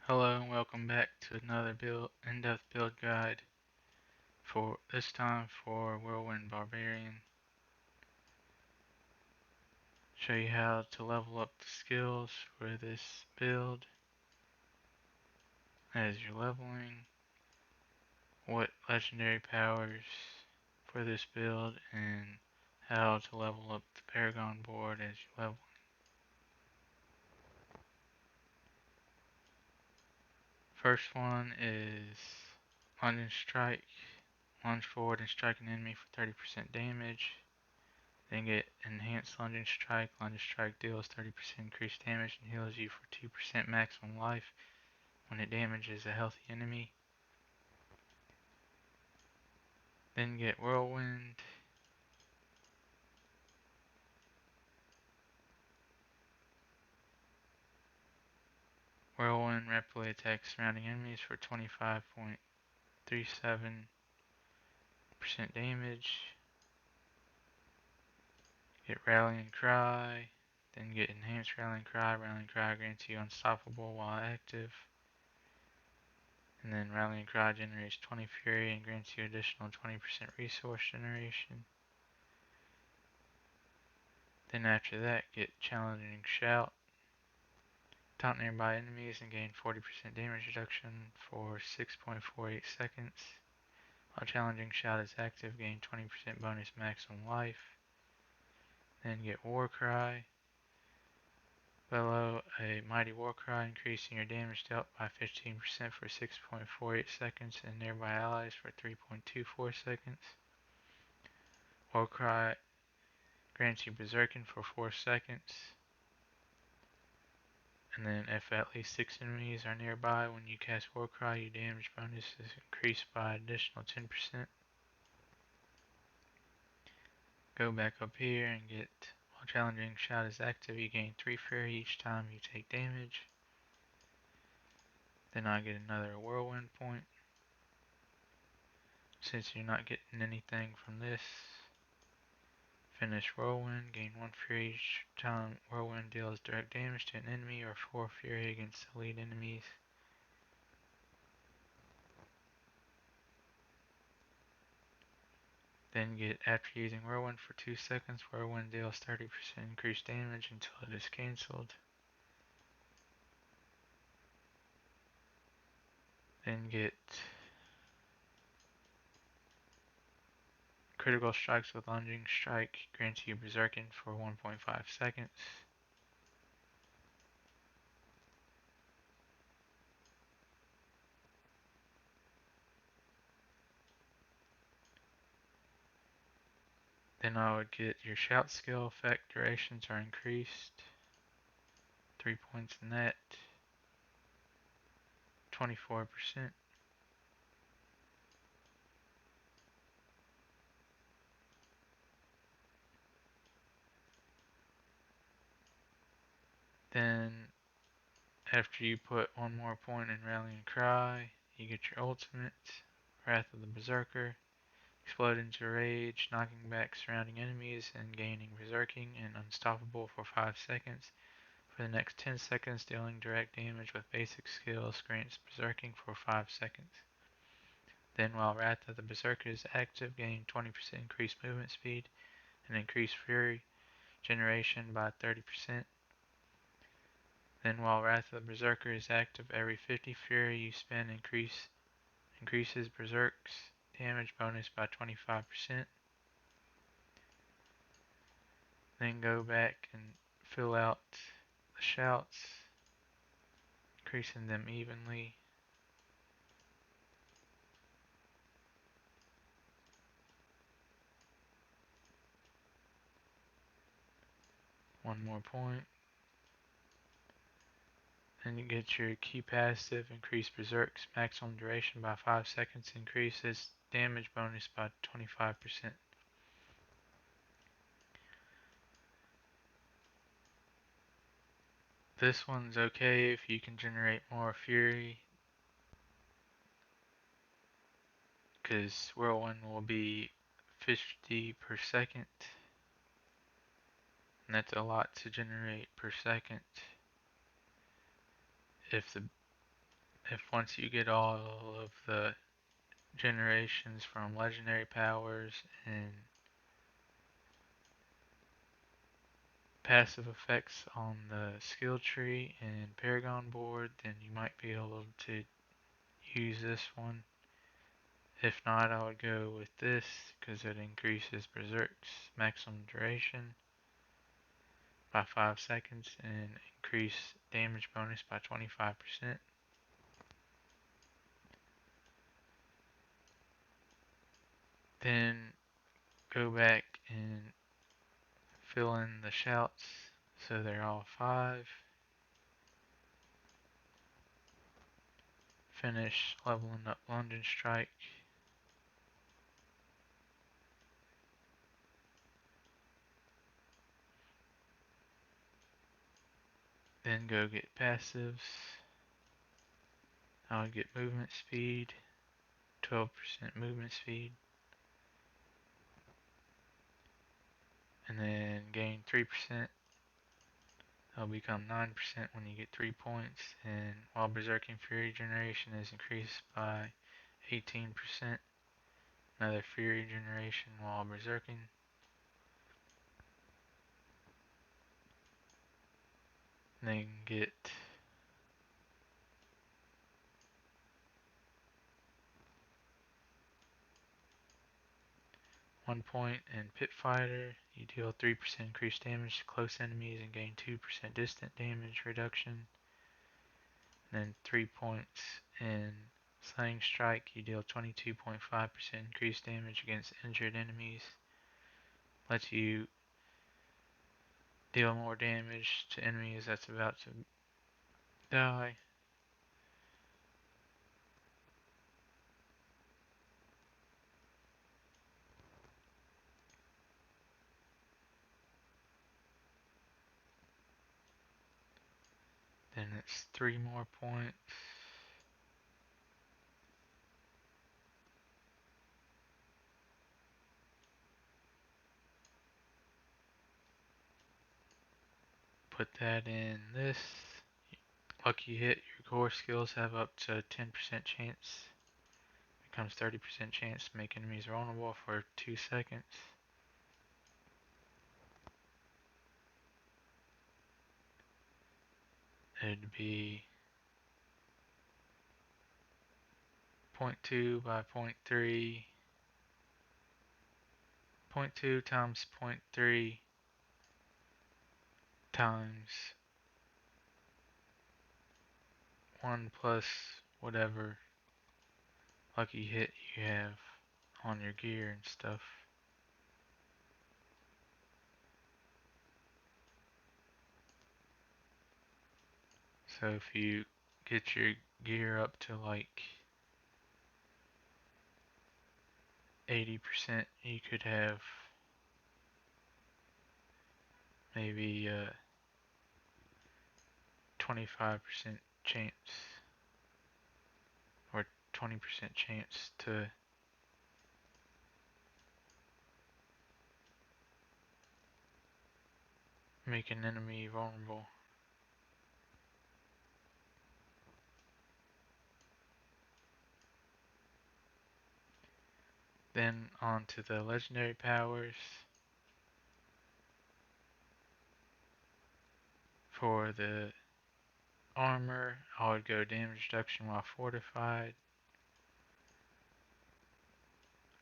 Hello and welcome back to another in-depth build guide for this time for whirlwind barbarian. Show you how to level up the skills for this build as you're leveling, what legendary powers for this build, and how to level up the paragon board as you level. First one is lunging strike. Lunge forward and strike an enemy for 30% damage. Then get enhanced lunging strike. Lunging strike deals 30% increased damage and heals you for 2% maximum life when it damages a healthy enemy. Then get whirlwind. Whirlwind rapidly attacks surrounding enemies for 25.37% damage. Get rallying cry. Then get enhanced rallying cry. Rallying cry grants you unstoppable while active. And then rallying cry generates 20 fury and grants you additional 20% resource generation. Then after that, get challenging shout. Taunt nearby enemies and gain 40% damage reduction for 6.48 seconds. While challenging shout is active, gain 20% bonus maximum life. Then get war cry. Bellow a mighty war cry, increasing your damage dealt by 15% for 6.48 seconds and nearby allies for 3.24 seconds. War cry grants you berserking for 4 seconds. And then if at least 6 enemies are nearby when you cast Warcry, your damage bonus is increased by additional 10%. Go back up here and get, while challenging shout is active, you gain 3 fury each time you take damage. Then I get another whirlwind point. Since you're not getting anything from this, finish whirlwind, gain 1 fury each time whirlwind deals direct damage to an enemy or 4 fury against elite enemies. Then get, after using whirlwind for 2 seconds, whirlwind deals 30% increased damage until it is cancelled. Then get critical strikes with lunging strike, grants you berserking for 1.5 seconds. Then I would get your shout skill effect durations are increased, 3 points in that, 24%. Then after you put 1 more point in rallying cry, you get your ultimate, Wrath of the Berserker. Explode into rage, knocking back surrounding enemies and gaining berserking and unstoppable for 5 seconds. For the next 10 seconds, dealing direct damage with basic skills grants berserking for 5 seconds. Then while Wrath of the Berserker is active, gain 20% increased movement speed and increased fury generation by 30%. Then while Wrath of the Berserker is active, every 50 fury you spend increases Berserk's damage bonus by 25%. Then go back and fill out the shouts, increasing them evenly. One more point. Then you get your key passive, increase Berserk's maximum duration by 5 seconds, increases damage bonus by 25%. This one's okay if you can generate more fury, because whirlwind will be 50 per second, and that's a lot to generate per second if the if once you get all of the generations from legendary powers and passive effects on the skill tree and paragon board, then you might be able to use this one. If not, I would go with this because it increases Berserk's maximum duration by 5 seconds and increase damage bonus by 25%. Then go back and fill in the shouts so they're all 5. Finish leveling up London Strike. Then go get passives. I would get movement speed, 12% movement speed. And then gain 3%. That'll become 9% when you get 3 points. And while Berserking Fury generation is increased by 18%, another Fury generation while Berserking. Then get 1 point in Pit Fighter. You deal 3% increased damage to close enemies and gain 2% distant damage reduction. Then 3 points in Slaying Strike. You deal 22.5% increased damage against injured enemies. Lets you deal more damage to enemies that's about to die. Then it's 3 more points. Put that in this. Lucky hit, your core skills have up to 10% chance. Becomes 30% chance to make enemies vulnerable for 2 seconds. It'd be 0.2 by 0.3. 0.2 times 0.3 times 1 plus whatever lucky hit you have on your gear and stuff. So if you get your gear up to like 80%, you could have maybe 25% chance or 20% chance to make an enemy vulnerable. Then on to the legendary powers. For the armor, I would go damage reduction while fortified,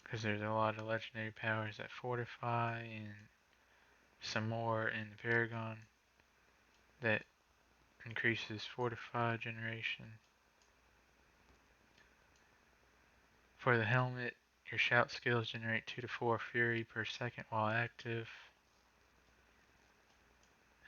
because there's a lot of legendary powers that fortify, and some more in the paragon that increases fortify generation. For the helmet, your shout skills generate 2 to 4 fury per second while active.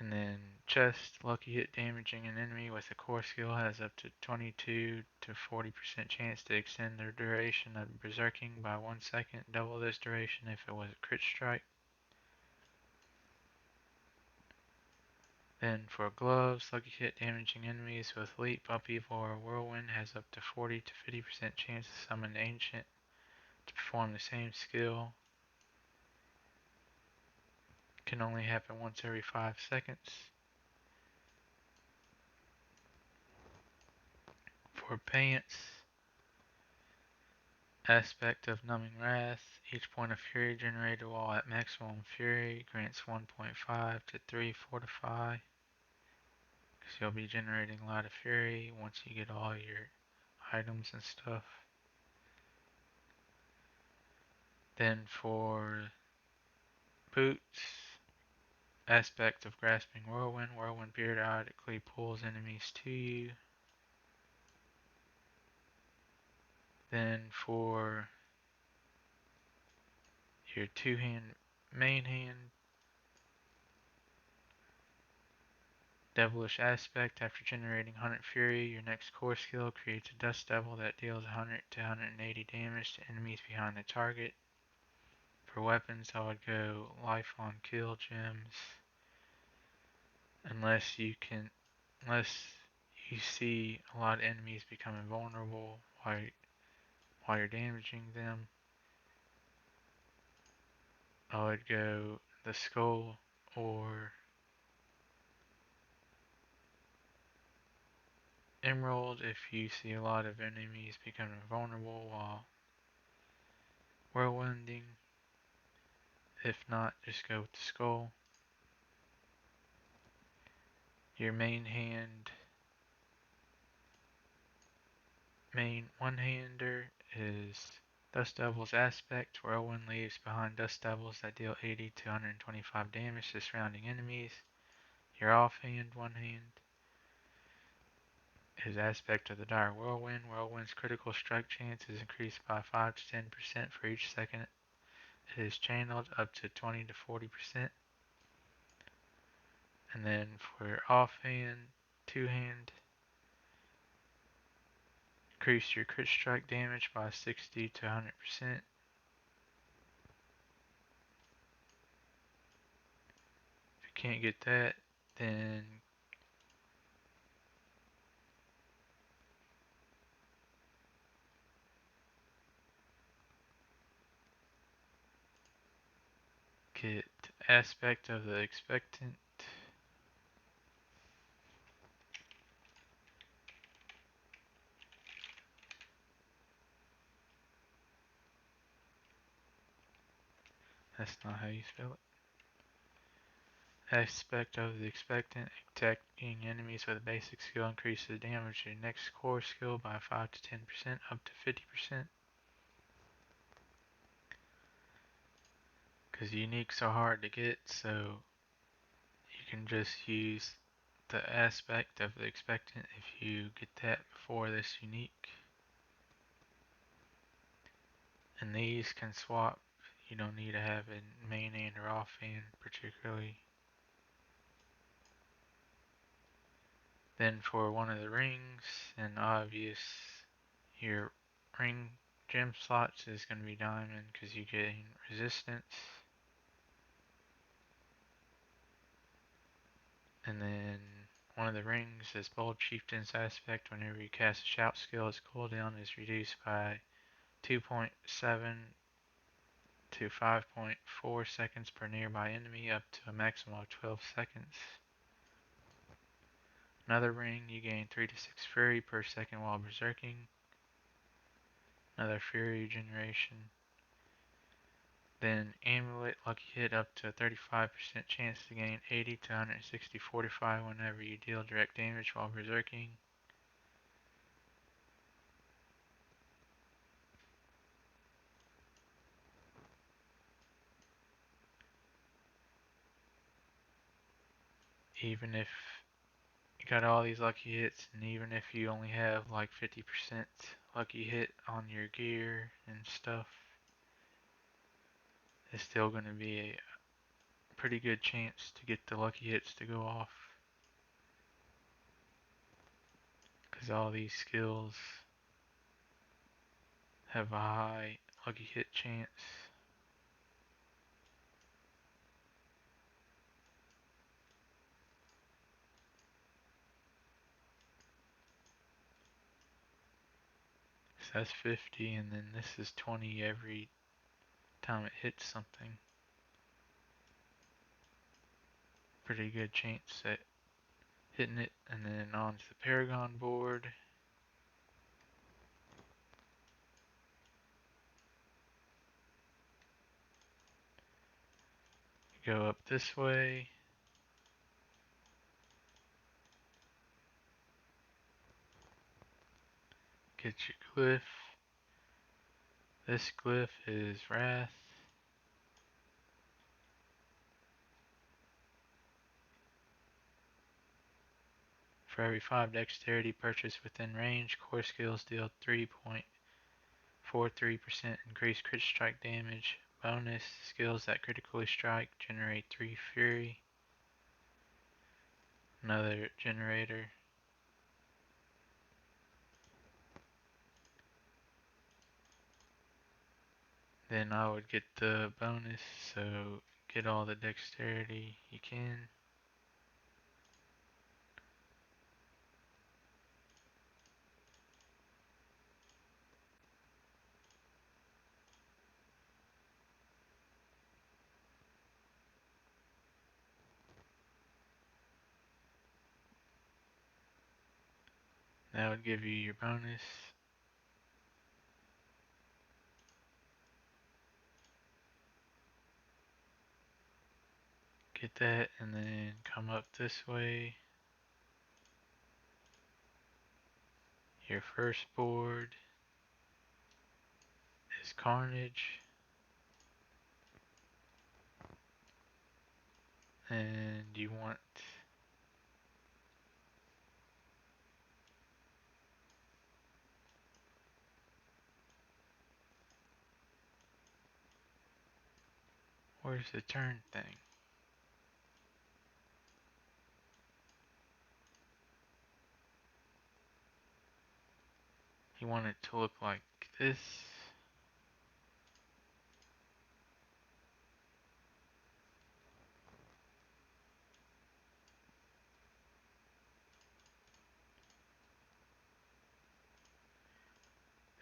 And then chest, lucky hit damaging an enemy with a core skill has up to 22 to 40% chance to extend their duration of berserking by 1 second, double this duration if it was a crit strike. Then for gloves, lucky hit damaging enemies with leap, upheaval, or whirlwind has up to 40 to 50% chance to summon ancient to perform the same skill. Can only happen once every 5 seconds. For pants, aspect of numbing wrath. Each point of fury generated while at maximum fury grants 1.5 to 3 fortify. Because you'll be generating a lot of fury once you get all your items and stuff. Then for boots, aspect of grasping whirlwind. Whirlwind periodically pulls enemies to you. Then for your two-hand main hand, devilish aspect. After generating 100 fury, your next core skill creates a dust devil that deals 100 to 180 damage to enemies behind the target. For weapons, I would go life on kill gems, unless you see a lot of enemies becoming vulnerable while you're damaging them. I would go the skull or emerald if you see a lot of enemies becoming vulnerable while whirlwinding. If not, just go with the skull. Your main one-hander is Dust Devil's aspect. Whirlwind leaves behind Dust Devils that deal 80 to 125 damage to surrounding enemies. Your offhand one-hand is aspect of the Dire Whirlwind. Whirlwind's critical strike chance is increased by 5 to 10% for each second it is channeled, up to 20 to 40%. And then for your offhand, two-hand, increase your crit strike damage by 60 to 100%. If you can't get that, then get aspect of the expectant. That's not how you spell it. Aspect of the expectant. Attacking enemies with a basic skill increases damage to your next core skill by 5 to 10%, up to 50%. Because uniques are hard to get, so you can just use the aspect of the expectant if you get that before this unique. And these can swap. You don't need to have a main hand or offhand particularly. Then for one of the rings, and obvious, your ring gem slots is going to be diamond because you gain resistance. And then one of the rings is Bold Chieftain's aspect. Whenever you cast a shout skill, its cooldown is reduced by 2.7 to 5.4 seconds per nearby enemy, up to a maximum of 12 seconds. Another ring, you gain 3 to 6 fury per second while berserking. Another fury generation. Then amulet, lucky hit, up to a 35% chance to gain 80 to 160 fortify whenever you deal direct damage while berserking. Even if you got all these lucky hits, and even if you only have like 50% lucky hit on your gear and stuff, it's still going to be a pretty good chance to get the lucky hits to go off. Because all these skills have a high lucky hit chance. So that's 50, and then this is 20 every time it hits something. Pretty good chance at hitting it. And then onto the paragon board. Go up this way. Get your glyph. This glyph is Wrath. For every 5 dexterity purchased within range, core skills deal 3.43% increased crit strike damage. Bonus skills that critically strike generate 3 fury. Another generator. Then I would get the bonus, so get all the dexterity you can. That would give you your bonus. Get that, and then come up this way. Your first board is Carnage. And you want where's the turn thing? You want it to look like this.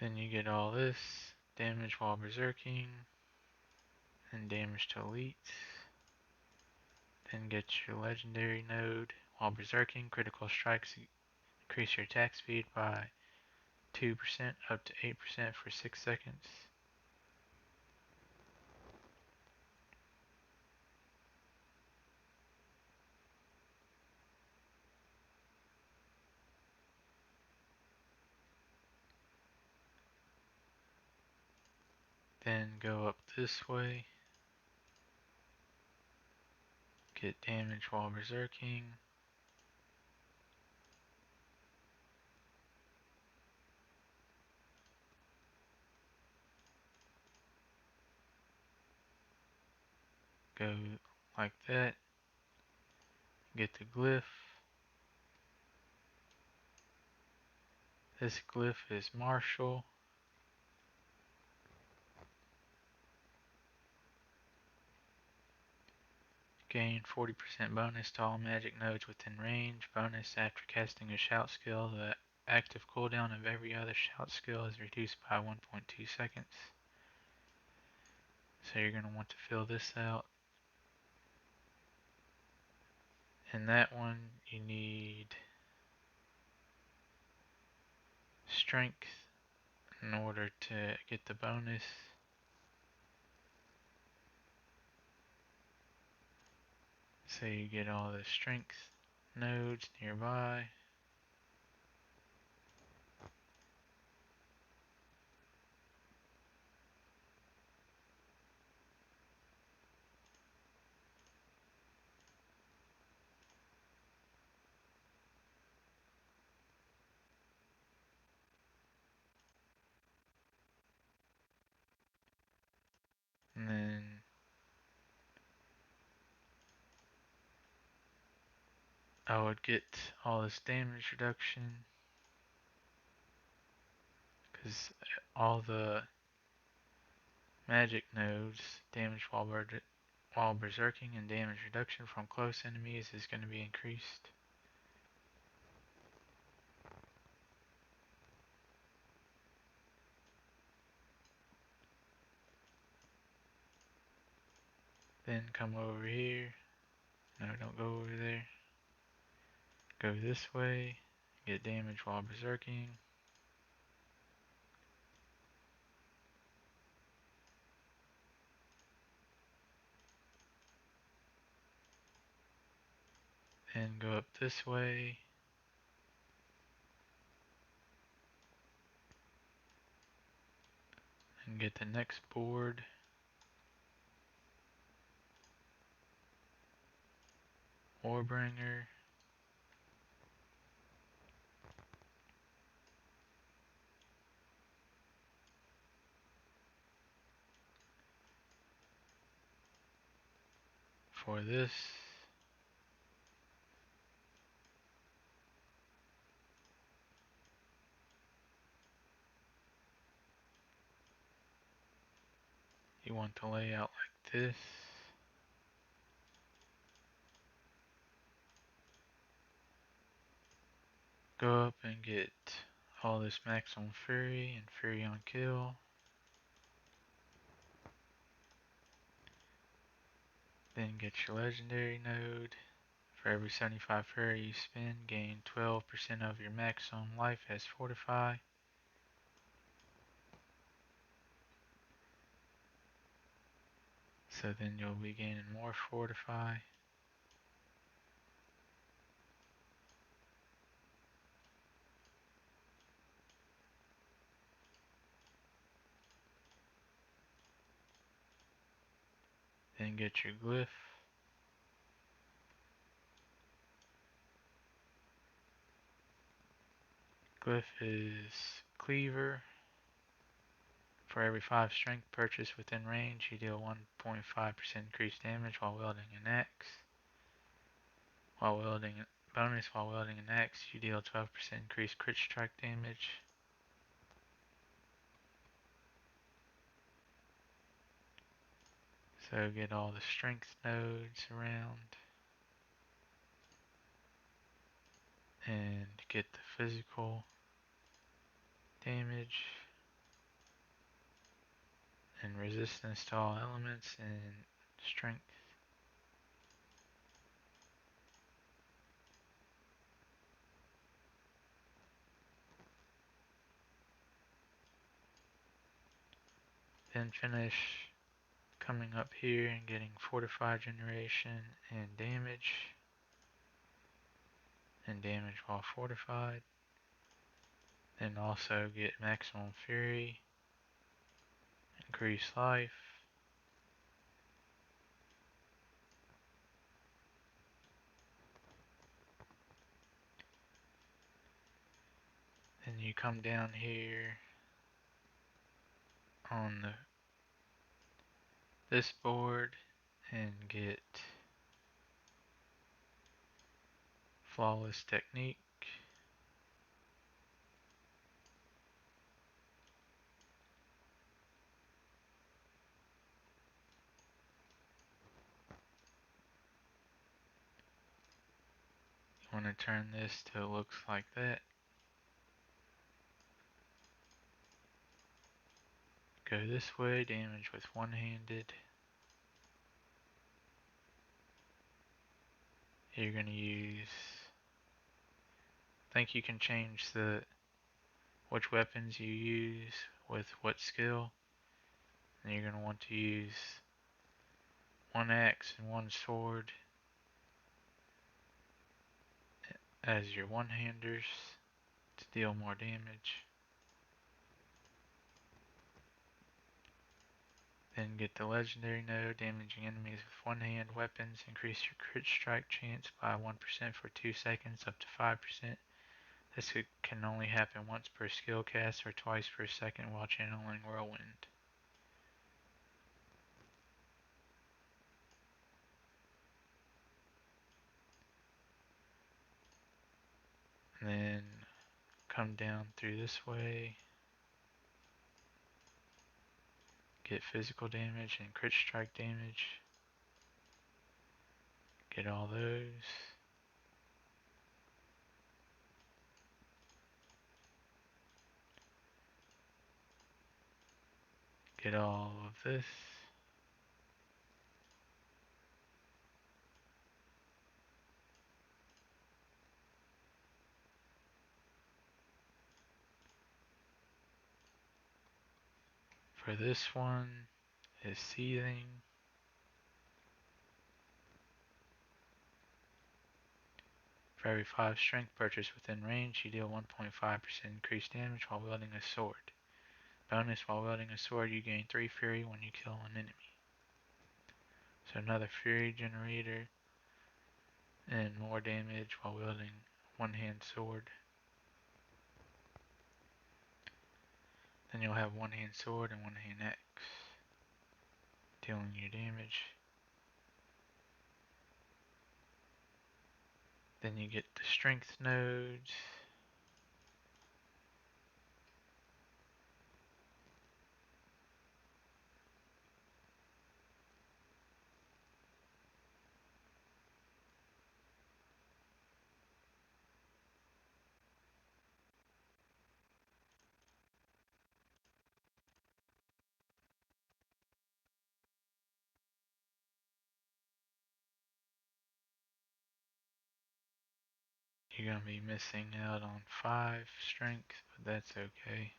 Then you get all this damage while berserking, and damage to elites. Then get your legendary node while berserking. Critical strikes increase your attack speed by 2% up to 8% for 6 seconds. Then go up this way. Get damage while berserking. Go like that. Get the glyph. This glyph is Martial. Gain 40% bonus to all magic nodes within range. Bonus after casting a shout skill. The active cooldown of every other shout skill is reduced by 1.2 seconds. So you're going to want to fill this out. In that one, you need strength in order to get the bonus. So you get all the strength nodes nearby. And then I would get all this damage reduction, because all the magic nodes, damage while berserking and damage reduction from close enemies is going to be increased. Then come over here. No, don't go over there. Go this way. Get damage while berserking. and go up this way. And get the next board. Warbringer. For this, you want the layout like this. Go up and get all this maximum fury and fury on kill. Then get your legendary node. For every 75 fury you spend, gain 12% of your maximum life as fortify. So then you'll be gaining more fortify. Then get your glyph. Glyph is cleaver. For every 5 strength purchased within range, you deal 1.5% increased damage while wielding an axe. While wielding an axe, you deal 12% increased crit strike damage. So get all the strength nodes around. And get the physical damage. And resistance to all elements and strength. Then finish coming up here and getting fortify generation and damage while fortified. Then also get maximum fury, increase life, then you come down here on this board and get flawless technique. You want to turn this till it looks like that. Go this way, damage with one-handed. You're going to use, I think you can change which weapons you use with what skill. And you're going to want to use one axe and one sword as your one-handers to deal more damage. Then get the legendary node, damaging enemies with one-hand weapons. Increase your crit strike chance by 1% for 2 seconds up to 5%. This can only happen once per skill cast or twice per second while channeling whirlwind. And then come down through this way. Get physical damage and crit strike damage. Get all those. Get all of this. For this one is seething. For every 5 strength purchased within range, you deal 1.5% increased damage while wielding a sword. Bonus, while wielding a sword, you gain 3 fury when you kill an enemy. So another fury generator, and more damage while wielding one-hand sword. Then you'll have one-hand sword and one-hand axe, dealing your damage. Then you get the strength nodes. You're going to be missing out on 5 strength, but that's okay.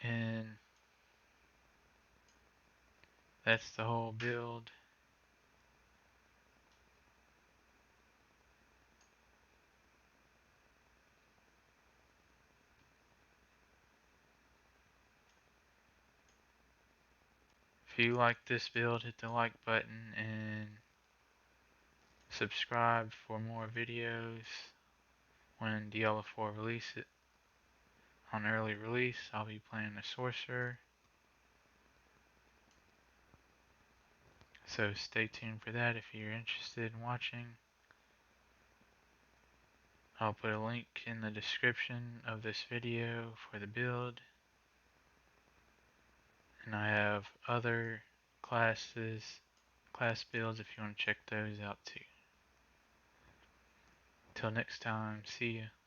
And that's the whole build. If you like this build, hit the like button and subscribe for more videos. When Diablo 4 releases on early release, I'll be playing a sorcerer. So stay tuned for that if you're interested in watching. I'll put a link in the description of this video for the build. And I have other class builds if you want to check those out too. Till next time, see ya.